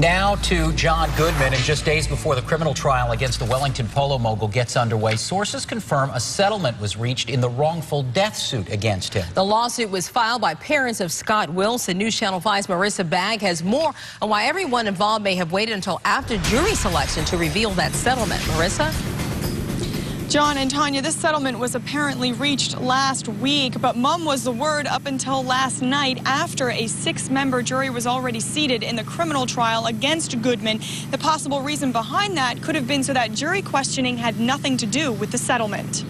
Now to John Goodman, and just days before the criminal trial against the Wellington polo mogul gets underway, sources confirm a settlement was reached in the wrongful death suit against him. The lawsuit was filed by parents of Scott Wilson. News Channel 5's Marissa Bagg has more on why everyone involved may have waited until after jury selection to reveal that settlement. Marissa? John and Tanya, this settlement was apparently reached last week, but mum was the word up until last night after a 6-member jury was already seated in the criminal trial against Goodman. The possible reason behind that could have been so that jury questioning had nothing to do with the settlement.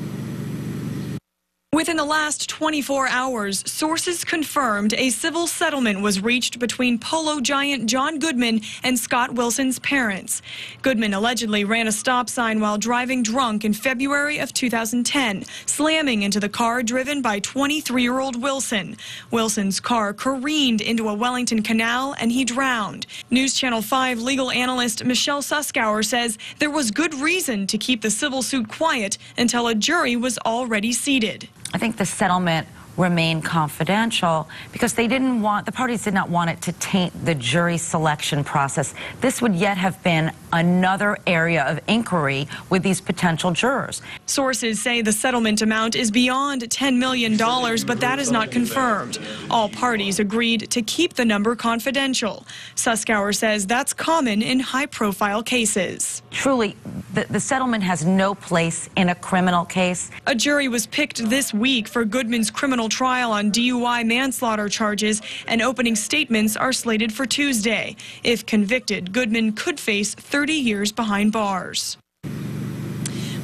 Within the last 24 hours, sources confirmed a civil settlement was reached between polo giant John Goodman and Scott Wilson's parents. Goodman allegedly ran a stop sign while driving drunk in February of 2010, slamming into the car driven by 23-year-old Wilson. Wilson's car careened into a Wellington canal and he drowned. News Channel 5 legal analyst Michelle Suskauer says there was good reason to keep the civil suit quiet until a jury was already seated. I think the settlement remained confidential because the parties did not want it to taint the jury selection process. This would yet have been another area of inquiry with these potential jurors. Sources say the settlement amount is beyond $10 million, but that is not confirmed. All parties agreed to keep the number confidential. Suskauer says that's common in high-profile cases. Truly, the settlement has no place in a criminal case. A jury was picked this week for Goodman's criminal trial on DUI manslaughter charges, and opening statements are slated for Tuesday. If convicted, Goodman could face 30 years behind bars.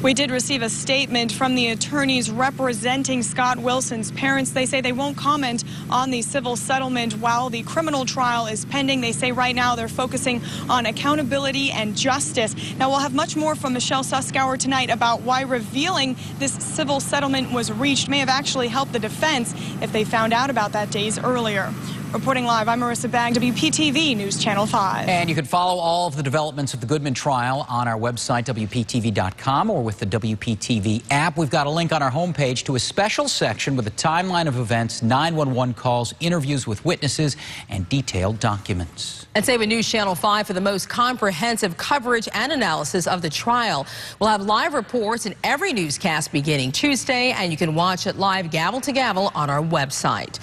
We did receive a statement from the attorneys representing Scott Wilson's parents. They say they won't comment on the civil settlement while the criminal trial is pending. They say right now they're focusing on accountability and justice. Now, we'll have much more from Michelle Suskauer tonight about why revealing this civil settlement was reached may have actually helped the defense if they found out about that days earlier. Reporting live, I'm Marissa Bagg, WPTV News Channel 5. And you can follow all of the developments of the Goodman trial on our website, WPTV.com, or with the WPTV app. We've got a link on our homepage to a special section with a timeline of events, 911 calls, interviews with witnesses, and detailed documents. And stay with News Channel 5 for the most comprehensive coverage and analysis of the trial. We'll have live reports in every newscast beginning Tuesday, and you can watch it live gavel to gavel on our website.